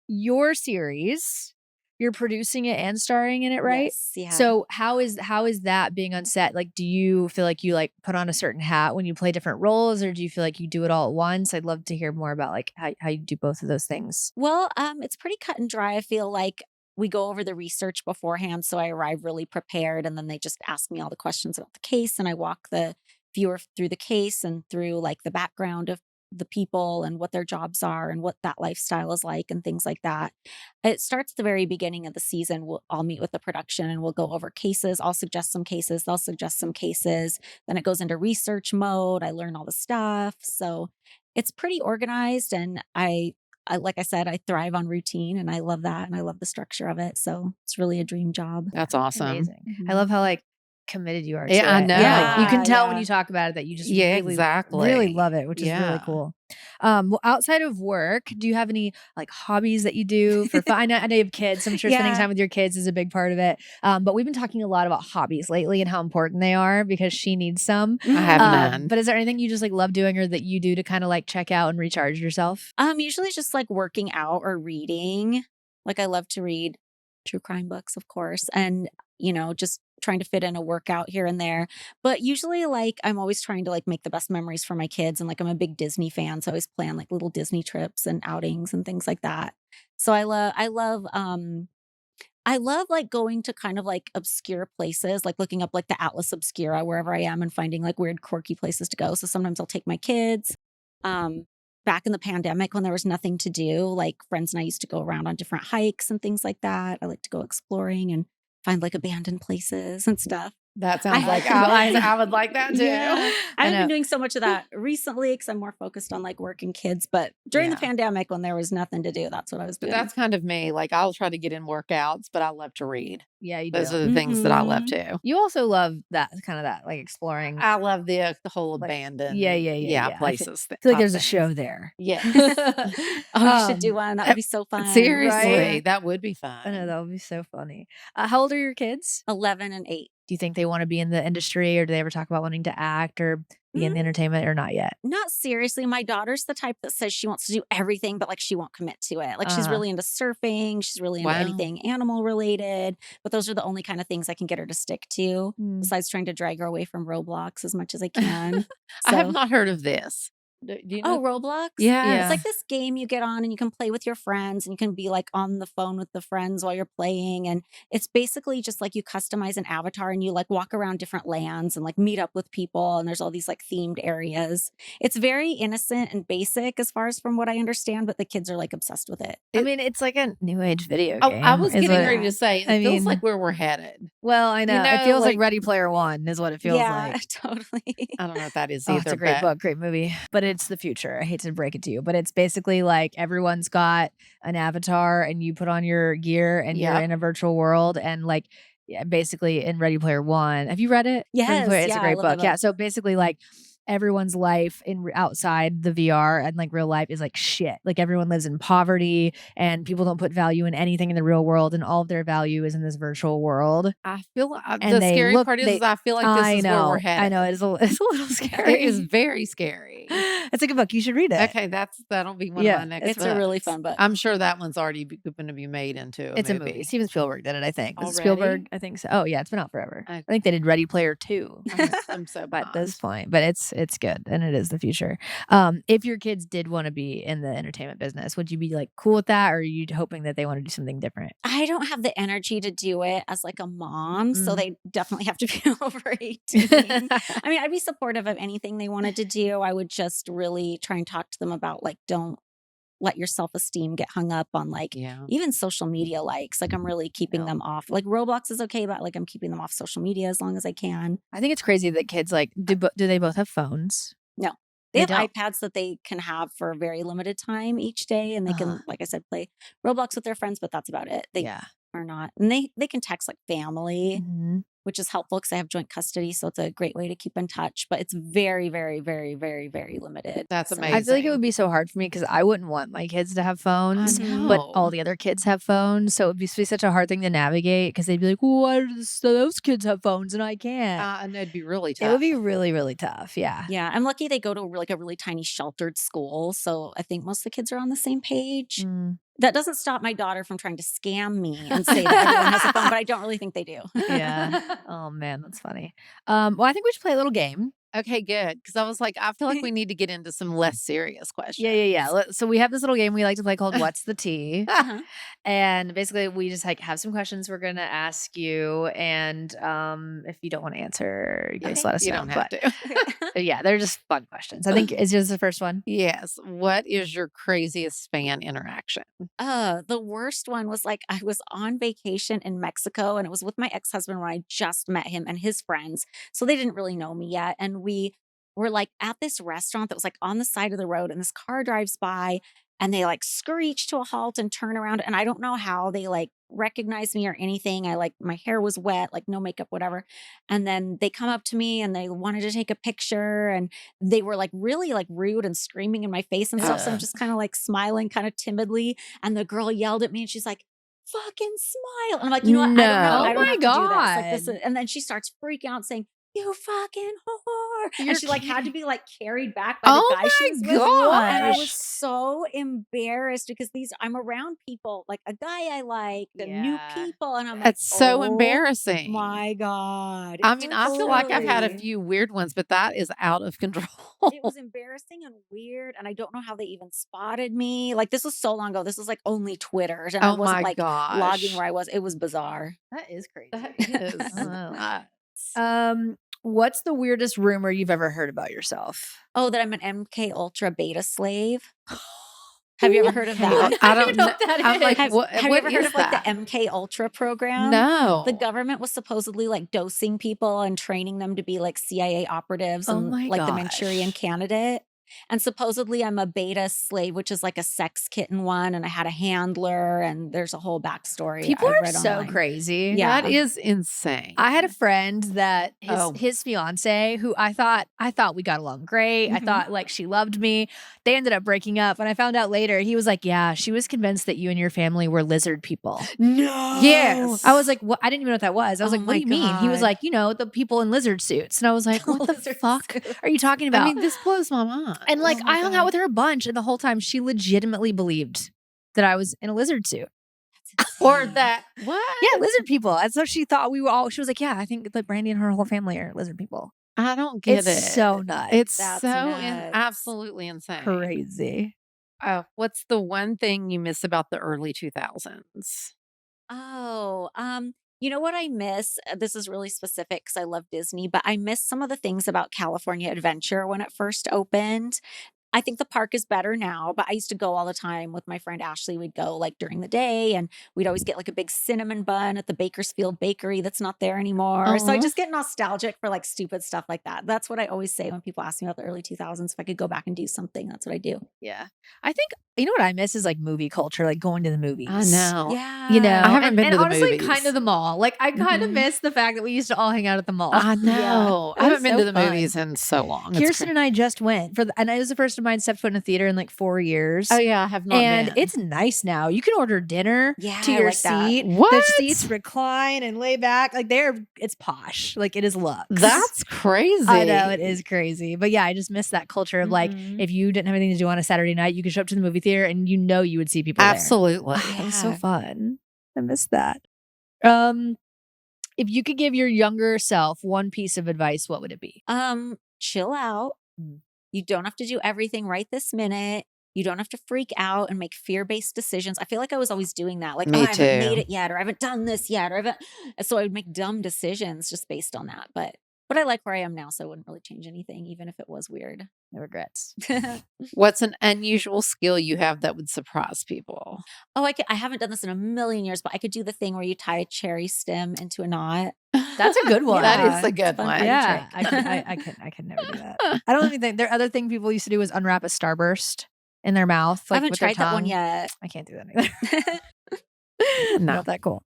Your series, you're producing it and starring in it, right? Yes, yeah. So how is that being on set? Like, do you feel like you like put on a certain hat when you play different roles, or do you feel like you do it all at once? I'd love to hear more about like how you do both of those things. Well, it's pretty cut and dry. I feel like we go over the research beforehand, so I arrive really prepared, and then they just ask me all the questions about the case, and I walk the viewer through the case and through like the background of the people and what their jobs are and what that lifestyle is like and things like that. It starts at the very beginning of the season. I'll meet with the production and we'll go over cases. I'll suggest some cases. They'll suggest some cases. Then it goes into research mode. I learn all the stuff. So it's pretty organized, and I like I said, I thrive on routine, and I love that, and I love the structure of it. So it's really a dream job. That's awesome. Amazing. I Mhm. love how like committed you are to Yeah, I it. know. And, like, you can tell when Yeah. you talk about it that you just Yeah, really, exactly. really love it, which is really Yeah. cool. Well, outside of work, do you have any like hobbies that you do for fun? I know you have kids, so I'm sure spending Yeah. time with your kids is a big part of it. But we've been talking a lot about hobbies lately and how important they are because she needs some. I have none. But is there anything you just like love doing or that you do to kind of like check out and recharge yourself? Usually just like working out or reading. Like I love to read true crime books, of course, and just trying to fit in a workout here and there. But usually like I'm always trying to like make the best memories for my kids, and like I'm a big Disney fan, so I always plan like little Disney trips and outings and things like that. So I love like going to kind of like obscure places, like looking up like the Atlas Obscura wherever I am and finding like weird quirky places to go. So sometimes I'll take my kids. Back in the pandemic when there was nothing to do, like friends and I used to go around on different hikes and things like that. I like to go exploring and find like abandoned places and stuff. That sounds I- like I would like that too. Yeah. I I've know. been doing so much of that recently because I'm more focused on like work and kids. But during the Yeah. pandemic when there was nothing to do, that's what I was But doing. that's kind of me. Like I'll try to get in workouts, but I love to read. Yeah, you Those do. are the things that I love Mhm. too. You also love that kind of that like exploring. I love the whole Like, abandoned yeah. I feel- places. I feel like there's a show there. Yeah. Oh, you should do one. That would be so fun. Seriously, Right? that would be fun. I know that would be so funny. How old are your kids? 11 and 8. Do you think they want to be in the industry, or do they ever talk about wanting to act or be in the entertainment, or not yet? Not seriously. My daughter's the type that says she wants to do everything, but like she won't commit to it. Like she's Uh-huh. really into surfing. She's really into Wow. anything animal related. But those are the only kind of things I can get her to stick to, Mm. besides trying to drag her away from Roblox as much as I can. I have So- not heard of this. Do you Oh, know? Roblox? Yeah. It's like this game you get on and you can play with your friends, and you can be like on the phone with the friends while you're playing. And it's basically just like you customize an avatar and you like walk around different lands and like meet up with people. And there's all these like themed areas. It's very innocent and basic as far as from what I understand, but the kids are like obsessed with it. I mean, it's like a new age video Oh, game. I was is getting what- ready to say, it I feels mean- like where we're headed. Well, I know. You It know, feels like like Ready Player One is what it feels Yeah, like. totally. I don't know what that is Oh, it's either, a great but book, great movie, but it's the future. I hate to break it to you, but it's basically like everyone's got an avatar and you put on your gear and you're yep. in a virtual world and like yeah, basically in Ready Player One. Have you read it? Ready Player, Yes, it's a yeah, I great love that book. Yeah, book. so basically like everyone's life outside the VR and like real life is like shit. Like everyone lives in poverty and people don't put value in anything in the real world and all of their value is in this virtual world. I feel And the scary part they is I feel like this is where we're I know, headed. it's a little scary. It is very scary. It's a good book. You should read it. Okay, that'll be one of my next It's a really books. fun book. I'm sure that one's already going to be made into a It's a movie. movie. Steven Spielberg did it, I think. Was it Already? Spielberg? I think so. Oh yeah, it's been out forever. I think they did Ready Player 2 I'm so at this bummed. point, but it's good and it is the future. If your kids did want to be in the entertainment business, would you be like cool with that, or are you hoping that they want to do something different? I don't have the energy to do it as like a mom, so Mm. they definitely have to be over 18. I mean, I'd be supportive of anything they wanted to do. I would just really try and talk to them about like don't let your self-esteem get hung up on like Yeah. even social media likes. Like I'm really keeping No. them off. Like Roblox is okay, but like I'm keeping them off social media as long as I can. I think it's crazy that kids like do they both have phones? No. They They have don't. iPads that they can have for a very limited time each day and they Uh-huh. can, like I said, play Roblox with their friends, but that's about it. They Yeah. are not. And they can text like family, Mhm. which is helpful because I have joint custody, so it's a great way to keep in touch, but it's very, very, very, very, very limited. That's So- amazing. I feel like it would be so hard for me because I wouldn't want my kids to have phones, know. but all the other kids have phones, so it'd be such a hard thing to navigate because they'd be like, "Well, why do those kids have phones and I can't?" And it'd be really tough. It would be really, really tough. Yeah. Yeah, I'm lucky they go to like a really tiny sheltered school, so I think most of the kids are on the same page. Mm. That doesn't stop my daughter from trying to scam me and say that everyone has a phone, but I don't really think they do. Yeah. Oh man, that's funny. Well, I think we should play a little game. Okay, good. Because I was like, I feel like we need to get into some less serious questions. Yeah. So we have this little game we like to play called "What's the Tea?" Uh-huh. And basically, we just like have some questions we're gonna ask you, and if you don't want to answer, you just Okay. let us You know. don't have to. Yeah, they're just fun questions. I think is yours the first one. Yes. What is your craziest fan interaction? The worst one was like I was on vacation in Mexico and it was with my ex-husband when I just met him and his friends. So they didn't really know me yet. And we were like at this restaurant that was like on the side of the road and this car drives by and they like screech to a halt and turn around. And I don't know how they like recognized me or anything. I like my hair was wet, like no makeup, whatever. And then they come up to me and they wanted to take a picture and they were like really like rude and screaming in my face and stuff. So I'm just kind of like smiling kind of timidly. And the girl yelled at me and she's like, fucking smile. And I'm like, you know what? I don't know. No. I don't Oh my have to do this. Like, this God. and then she starts freaking out saying, you fucking whore. You're And she like had to kidding. be like carried back by Oh the guy she my was with. And I was gosh. so embarrassed because I'm around people like a guy I liked and new Yeah. people. And I'm like, That's so oh embarrassing. my God. I mean, I feel like I've had a Totally. few weird ones, but that is out of control. It was embarrassing and weird. And I don't know how they even spotted me. Like this was so long ago. This was like only Twitter. And I Oh wasn't my like gosh. logging where I was. It was bizarre. That is crazy. That is Oh. nuts. What's the weirdest rumor you've ever heard about yourself? Oh, that I'm an MK Ultra beta slave. Have you ever heard of Okay, that? I don't know. what that I'm like, is. what, Have you what ever heard is of like that? the MK Ultra program? No. The government was supposedly like dosing people and training them to be like CIA operatives Oh and my like the Manchurian gosh. candidate. And supposedly I'm a beta slave, which is like a sex kitten one. And I had a handler and there's a whole backstory People I've are read so online. crazy. Yeah. That is insane. I had a friend that Oh. his fiance, who I thought we got along great. I Mhm. thought like she loved me. They ended up breaking up, and I found out later he was like, "Yeah, she was convinced that you and your family were lizard people." No. Yes. I was like, "What?" I didn't even know what that was. I was Oh like, "What do my you mean?" He was God. like, "You know, the people in lizard suits," and I was like, "What the Lizard fuck suits. are you talking about?" I mean, this blows my mind. and like Oh my I hung God. out with her a bunch, and the whole time she legitimately believed that I was in a lizard suit. Or Insane. that, what? Yeah, lizard people. And so she thought we were all. She was like, "Yeah, I think like Brandy and her whole family are lizard people." I don't get It's it. so nuts. It's That's so nuts. absolutely insane. crazy. What's the one thing you miss about the early 2000s? Oh, you know what I miss? This is really specific because I love Disney, but I miss some of the things about California Adventure when it first opened. I think the park is better now, but I used to go all the time with my friend Ashley. We'd go like during the day and we'd always get like a big cinnamon bun at the Bakersfield Bakery that's not there anymore. So I Aw. just get nostalgic for like stupid stuff like that. That's what I always say when people ask me about the early 2000s. If I could go back and do something, that's what I do. Yeah. I think, you know what I miss is like movie culture, like going to the movies. I know. Yeah. You know, I haven't been and to the honestly, movies. kind of the mall. Like, I kind of Mhm. miss the fact that we used to all hang out at the mall. I know. It I was haven't been so to the fun. movies in so long. It's Kirsten and I just went and it was the first time I'd stepped foot in a theater in like 4 years. Oh yeah, I have not And been. it's nice now. You can order dinner Yeah, to I your like that. seat. The What? seats recline and lay back. Like it's posh. Like it is luxe. That's crazy. I know it is crazy. But yeah, I just miss that culture of like Mhm. if you didn't have anything to do on a Saturday night, you could show up to the movie theater and you know you would see people there. Absolutely. It was so Yeah. fun. I miss that. If you could give your younger self one piece of advice, what would it be? Chill out. Mm. You don't have to do everything right this minute. You don't have to freak out and make fear-based decisions. I feel like I was always doing that. Like, Me oh, I haven't made too. it yet, or I haven't done this yet, or I haven't. So I would make dumb decisions just based on that. But I like where I am now, so I wouldn't really change anything, even if it was weird. No regrets. What's an unusual skill you have that would surprise people? Oh, I haven't done this in a million years, but I could do the thing where you tie a cherry stem into a knot. That's a good one. That Yeah, is a it's good fun one. for you. Yeah, trick. I could never do that. I don't even think there other thing people used to do was unwrap a starburst in their mouth. I Like haven't with their tried that one tongue. yet. I can't do that either. No. Not that cool.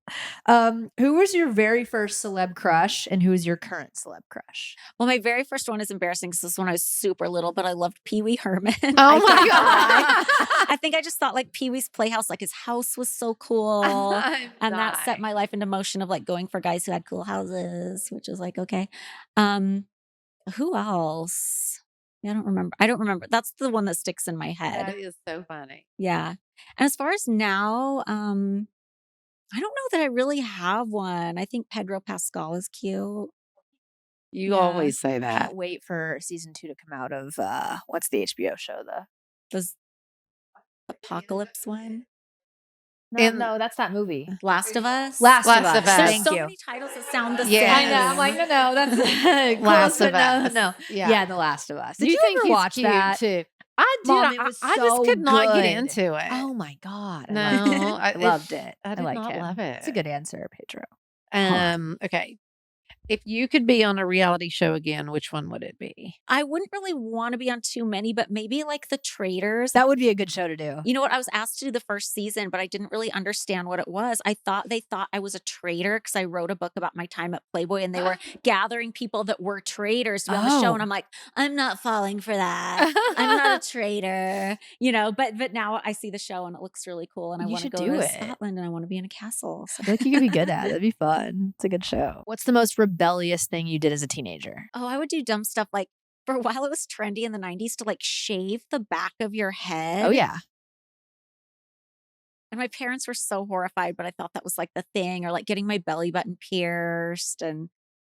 Who was your very first celeb crush and who is your current celeb crush? Well, my very first one is embarrassing because this is when I was super little, but I loved Pee Wee Herman. Oh I my don't know why. god. I think I just thought like Pee Wee's Playhouse, like his house was so cool. And that set my life into motion of like going for guys who had cool houses, which is like, okay. Who else? Yeah, I don't remember. That's the one that sticks in my head. That is so funny. Yeah. And as far as now, I don't know that I really have one. I think Pedro Pascal is cute. You Yeah. always say that. Can't wait for season 2 to come out of what's the HBO show? The Apocalypse one. No, that's that movie. Last of Us. Last Last of Us. of Us. There's Thank so you. many titles that sound the Yeah. same. I know. I'm like, no, that's Last Last of of Us. No. Yeah, The Last of Us. Did you think ever he's watch cute that? too? I did. Mom, it was I just so could not get good. into it. Oh my god! no, I loved it. I did like not him. love it. It's a good answer, Pedro. Okay. If you could be on a reality show again, which one would it be? I wouldn't really want to be on too many, but maybe like The Traitors. That would be a good show to do. You know what? I was asked to do the first season, but I didn't really understand what it was. I thought they thought I was a traitor because I wrote a book about my time at Playboy and they were gathering people that were traitors to be on the show. Oh. And I'm like, I'm not falling for that. I'm not a traitor, you know, but now I see the show and it looks really cool. And I You want to should go do to it. Scotland and I want to be in a castle. So. I feel like you could be good at it. It'd be fun. It's a good show. What's the most rebellious thing you did as a teenager? Oh, I would do dumb stuff like for a while it was trendy in the 90s to like shave the back of your head. Oh yeah. And my parents were so horrified, but I thought that was like the thing, or like getting my belly button pierced and,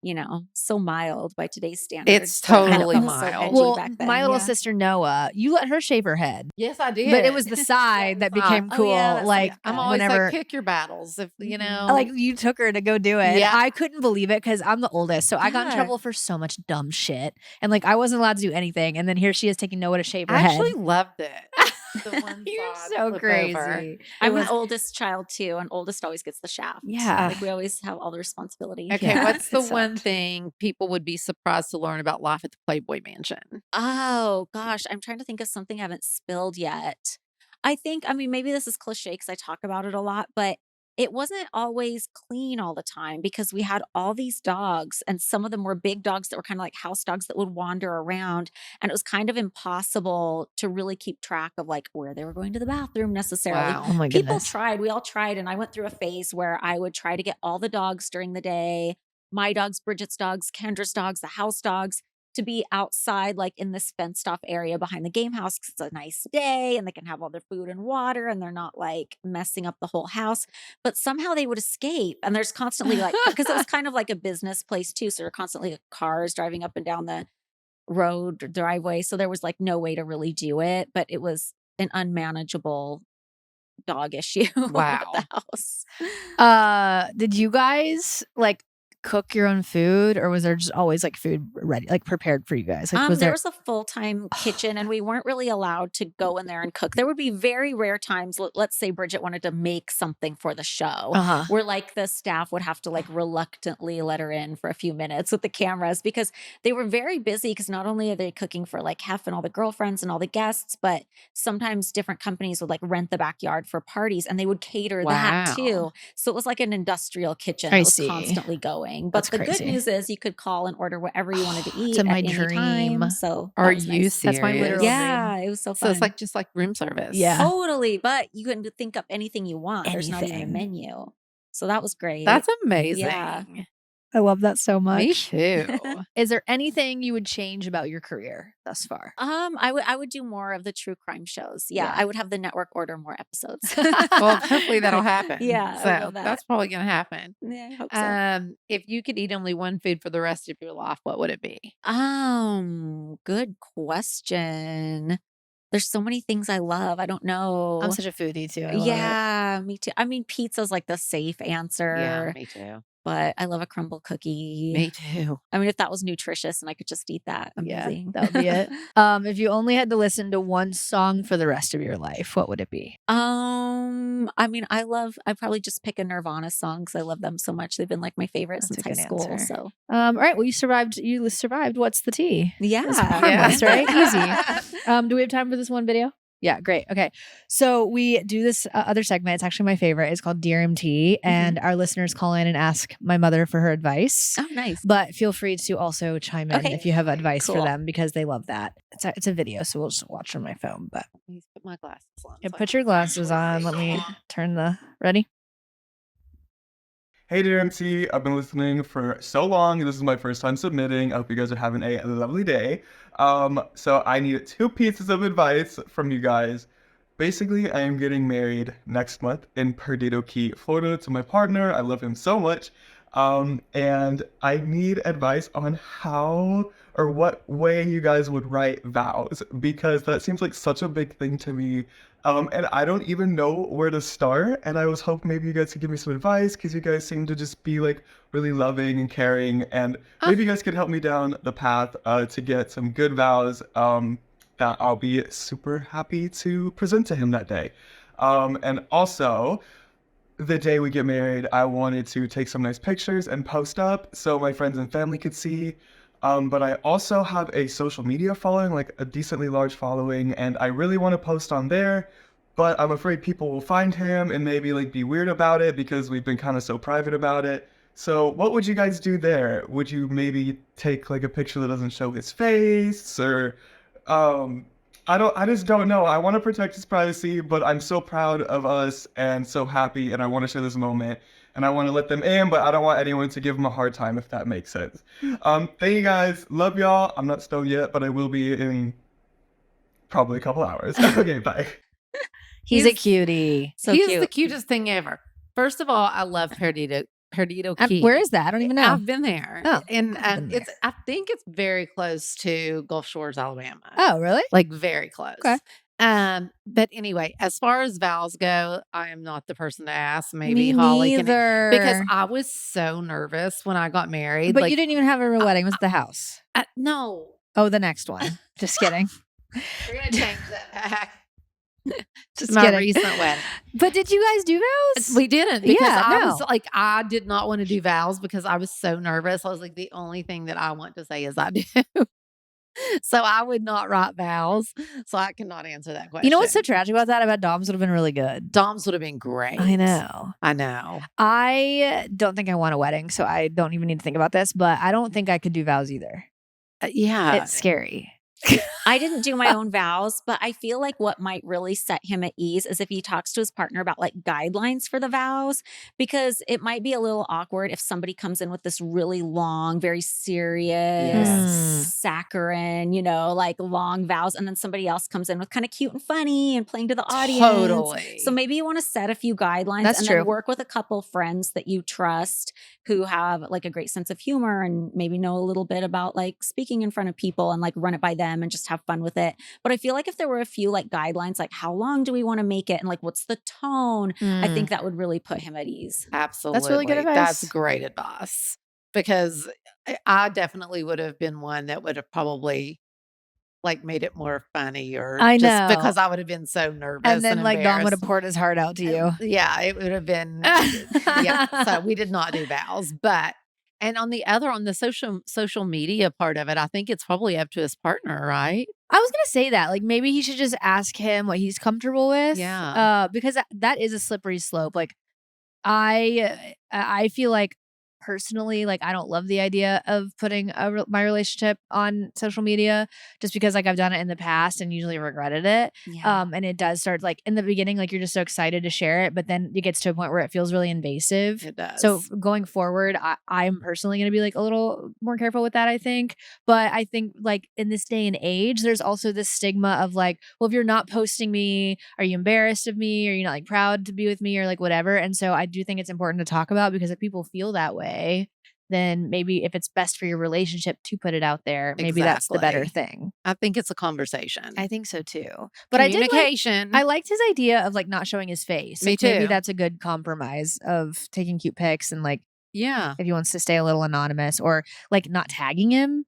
you know, so mild by today's standards. It's but I totally thought it was so mild. edgy Well, back then, my little yeah. sister Noah, you let her shave her head, Yes, I did. but it was the side that became Oh, cool. yeah, that like sounds I'm good. always whenever, like, pick your battles. If you know, like you took her to go do it. Yeah. I couldn't believe it because I'm the oldest, so I got in Yeah. trouble for so much dumb shit, and like I wasn't allowed to do anything. And then here she is taking Noah to shave her I head. actually loved it. The one You're side so flip crazy. over. It I'm was- an oldest child too, and oldest always gets the shaft. Yeah. Like we always have all the responsibility. Okay, Yeah. what's the It one sucked. thing people would be surprised to learn about life at the Playboy Mansion? Oh gosh, I'm trying to think of something I haven't spilled yet. I mean, maybe this is cliche because I talk about it a lot, but it wasn't always clean all the time because we had all these dogs, and some of them were big dogs that were kind of like house dogs that would wander around. And it was kind of impossible to really keep track of like where they were going to the bathroom necessarily. Wow. Oh my People goodness. tried, we all tried. And I went through a phase where I would try to get all the dogs during the day, my dogs, Bridget's dogs, Kendra's dogs, the house dogs, to be outside, like in this fenced off area behind the game house because it's a nice day and they can have all their food and water and they're not like messing up the whole house. But somehow they would escape. And there's constantly like, because it was kind of like a business place too. So there were constantly cars driving up and down the road or driveway. So there was like no way to really do it, but it was an unmanageable dog issue Wow. at the house. Did you guys like cook your own food, or was there just always like food ready, like prepared for you guys? Like, was There there? was a full-time kitchen and we weren't really allowed to go in there and cook. There would be very rare times, let's say Bridget wanted to make something for the show, Uh-huh. where like the staff would have to like reluctantly let her in for a few minutes with the cameras because they were very busy, because not only are they cooking for like Hef and all the girlfriends and all the guests, but sometimes different companies would like rent the backyard for parties and they would cater that too. Wow. So it was like an industrial kitchen I that was see. constantly going. But That's the good crazy. news is you could call and order whatever you wanted to eat It's at my any dream. time. So that Are was you nice. serious? That's my literal Yeah, it was so So fun. it's like just like room service. Yeah. Totally, but you can think up anything you want. There's not even a Anything. menu. So that was great. That's amazing. Yeah. I love that so much. Me too. Is there anything you would change about your career thus far? I would do more of the true crime shows. Yeah, I would have the network order more episodes. Well, hopefully that'll happen. Yeah, I So love that. that's probably going to happen. Yeah, I hope so. If you could eat only one food for the rest of your life, what would it be? Good question. There's so many things I love. I don't know. I'm such a foodie too. I love it. Yeah, me too. I mean, pizza's like the safe answer. Yeah, me too. But I love a crumble cookie. Me too. I mean, if that was nutritious and I could just eat that, Yeah, amazing. that would be it. If you only had to listen to one song for the rest of your life, what would it be? I mean, I probably just pick a Nirvana song because I love them so much. They've been like my favorite That's since a high good school. answer. So All right. Well, you survived. You survived. What's the tea? yeah. It's harmless, right? Easy. Do we have time for this one video? Yeah, great. Okay. So we do this other segment. It's actually my favorite. It's called Dear MT. And our listeners call in and ask my mother for her advice. Oh, nice. But feel free to also chime in Okay. if you have advice for Cool. them, because they love that. It's a video, so we'll just watch on my phone. But Please put my glasses on. yeah, so I put can your glasses on. Let me turn ready? Hey dear MC, I've been listening for so long. This is my first time submitting. I hope you guys are having a lovely day. So I need 2 pieces of advice from you guys. Basically, I am getting married next month in Perdido Key, Florida, to my partner. I love him so much. And I need advice on how or what way you guys would write vows, because that seems like such a big thing to me. And I don't even know where to start. And I was hoping maybe you guys could give me some advice, because you guys seem to just be like really loving and caring. And maybe you guys could help me down the path to get some good vows that I'll be super happy to present to him that day. And also, the day we get married, I wanted to take some nice pictures and post up so my friends and family could see. But I also have a social media following, like a decently large following, and I really want to post on there, but I'm afraid people will find him and maybe like be weird about it because we've been kind of so private about it. So what would you guys do there? Would you maybe take like a picture that doesn't show his face, or I just don't know. I want to protect his privacy, but I'm so proud of us and so happy, and I want to share this moment, and I want to let them in, but I don't want anyone to give them a hard time, if that makes sense. Thank you guys. Love y'all. I'm not stoned yet, but I will be in probably a couple hours. Okay, bye. He's a cutie. So He's cute. the cutest thing ever. First of all, I love Perdido Key. Where is that? I don't even know. I've been there. Oh, and been it's I think it's very close to Gulf Shores, Alabama. Oh, really? Like very close. Okay. But anyway, as far as vows go, I am not the person to ask. Maybe Me Holly neither. because I was so nervous when I got married. But like, you didn't even have a real wedding. It was at the house. no. Oh, the next one. Just kidding. We're gonna change that back. Just My kidding. recent wedding. But did you guys do vows? We didn't because Yeah, I no. was like, I did not want to do vows because I was so nervous. I was like, the only thing that I want to say is I do. So I would not write vows. So I cannot answer that question. You know what's so tragic about that? I bet Dom's would have been really good. Dom's would have been great. I know. I know. I don't think I want a wedding, so I don't even need to think about this, but I don't think I could do vows either. Yeah. It's scary. I didn't do my own vows, but I feel like what might really set him at ease is if he talks to his partner about like guidelines for the vows, because it might be a little awkward if somebody comes in with this really long, very serious, saccharine, like long vows, and then somebody else comes in with kind of cute and funny and playing to the audience. Totally. So maybe you want to set a few guidelines That's and true. then work with a couple friends that you trust who have like a great sense of humor and maybe know a little bit about like speaking in front of people and like run it by them and just have fun with it. But I feel like if there were a few like guidelines, like how long do we want to make it and like what's the tone, I think that would really put him at ease. Absolutely. really good advice. That's great advice. because I definitely would have been one that would have probably like made it more funny or I just know. because I would have been so nervous And then like Dom would have embarrassed. poured his heart out to you. Yeah, it would have been so we did not do vows, but and on the social media part of it, I think it's probably up to his partner, right? I was gonna say that, like, maybe he should just ask him what he's comfortable with. Yeah. Because that is a slippery slope. Like, I feel like personally, like, I don't love the idea of putting my relationship on social media just because like I've done it in the past and usually regretted it. Yeah. And it does start like in the beginning, like you're just so excited to share it, but then it gets to a point where it feels really invasive. It does. So going forward, I'm personally going to be like a little more careful with that, I think. But I think like in this day and age, there's also this stigma of like, well, if you're not posting me, are you embarrassed of me? Are you not like proud to be with me or like whatever? And so I do think it's important to talk about because if people feel that way, then maybe if it's best for your relationship to put it out there, maybe that's the better Exactly. thing. I think it's a conversation. I think so too. But I did like, Communication. I liked his idea of like not showing his face. Me Like, maybe too. that's a good compromise of taking cute pics and like Yeah. if he wants to stay a little anonymous or like not tagging him.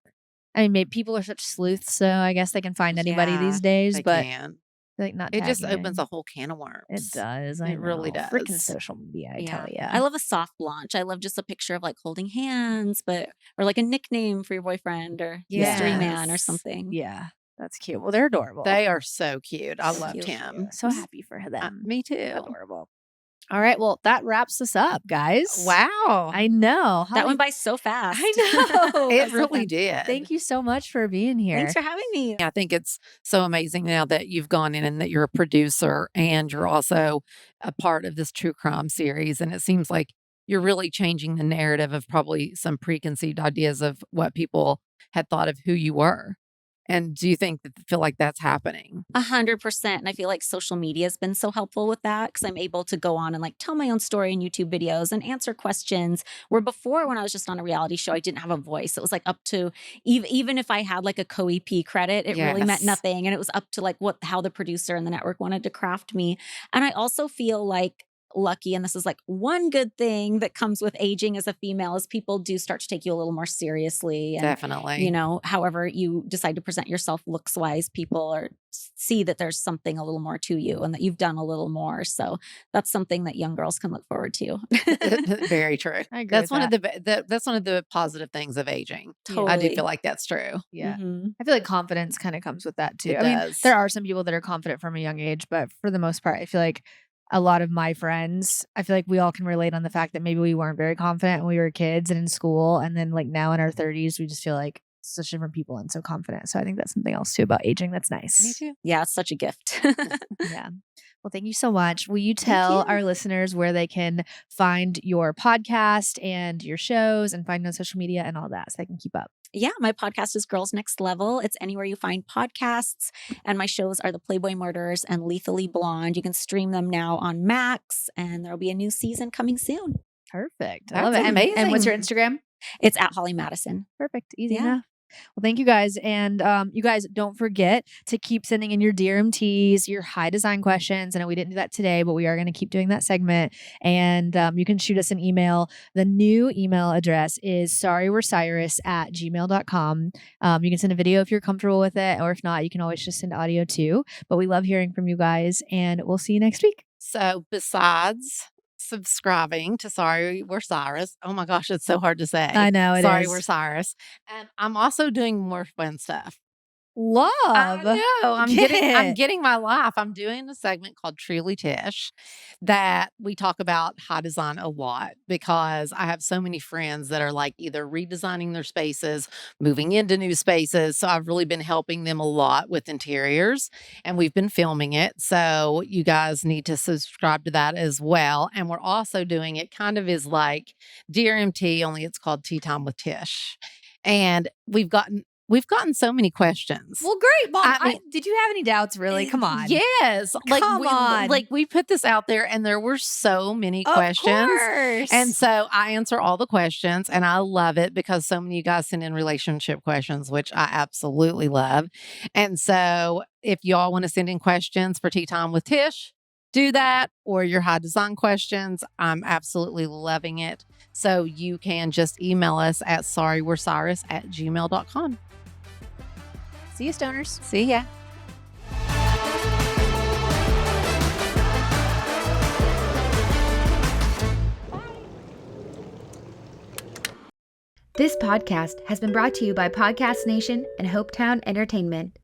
I mean, maybe people are such sleuths, so I guess they can find anybody Yeah, these days, They but can. like not It just opens tagging. a whole can of worms. It does. I It really know. Freaking does. social media, I Yeah. tell ya. I love a soft launch. I love just a picture of like holding hands, or like a nickname for your boyfriend or mystery man or Yes. something. Yeah, that's cute. Well, they're adorable. They are so cute. I So loved cute. him. So happy for them. Me too. Adorable. All right. Well, that wraps us up, guys. Wow. I know. That Holly, went by so fast. I know. It really did. Thank you so much for being here. Thanks for having me. I think it's so amazing now that you've gone in and that you're a producer and you're also a part of this true crime series. And it seems like you're really changing the narrative of probably some preconceived ideas of what people had thought of who you were. And do you feel like that's happening? 100%. And I feel like social media has been so helpful with that because I'm able to go on and like tell my own story in YouTube videos and answer questions. Where before, when I was just on a reality show, I didn't have a voice. It was like up to even if I had like a co-EP credit, it really meant Yes. nothing. And it was up to like how the producer and the network wanted to craft me. And I also feel like lucky, and this is like one good thing that comes with aging as a female, is people do start to take you a little more seriously. And Definitely. however you decide to present yourself looks wise, people see that there's something a little more to you and that you've done a little more. So that's something that young girls can look forward to. Very true. I agree That's with one of that's one of the positive things of aging. I do Totally. feel like that's true. Yeah. Mhm. I feel like confidence kind of comes with that too. It I mean, does. there are some people that are confident from a young age, but for the most part, I feel like a lot of my friends, I feel like we all can relate on the fact that maybe we weren't very confident when we were kids and in school. And then like now in our 30s, we just feel like such different people and so confident. So I think that's something else too about aging that's nice. Me too. Yeah, it's such a gift. Yeah. Well, thank you so much. Will you tell you. our listeners where they can find your podcast and your shows and find you on social media and all that so they can keep up? Yeah, my podcast is Girls Next Level. It's anywhere you find podcasts. And my shows are The Playboy Murders and Lethally Blonde. You can stream them now on Max, and there'll be a new season coming soon. Perfect. I That's love it. And what's your amazing. Instagram? It's at Holly Madison. Perfect. Easy Yeah. enough. Well, thank you guys. And you guys don't forget to keep sending in your DRMTs, your high design questions. I know we didn't do that today, but we are going to keep doing that segment. And you can shoot us an email. The new email address is sorrywe'recyrus@gmail.com. You can send a video if you're comfortable with it, or if not, you can always just send audio too. But we love hearing from you guys, and we'll see you next week. So besides subscribing to Sorry We're Cyrus, oh my gosh, it's so hard to say. I know it Sorry is. We're Cyrus. And I'm also doing more fun stuff. Love. I know. I'm Get getting my life. I'm doing a segment called Truly Tish that we talk about high design a lot because I have so many friends that are like either redesigning their spaces, moving into new spaces. So I've really been helping them a lot with interiors and we've been filming it. So you guys need to subscribe to that as well. And we're also doing it kind of is like Dear MT, only it's called Tea Time with Tish. And we've gotten so many questions. Well, great, Mom. I mean- Did you have any doubts, really? Come on. Yes. Come on. We put this out there and there were so many Of questions. course. And so I answer all the questions and I love it because so many of you guys send in relationship questions, which I absolutely love. And so if y'all want to send in questions for Tea Time with Tish, do that or your high design questions, I'm absolutely loving it. So you can just email us at sorrywe'recyrus@gmail.com. See you, stoners. See ya. This podcast has been brought to you by Podcast Nation and Hopetown Entertainment.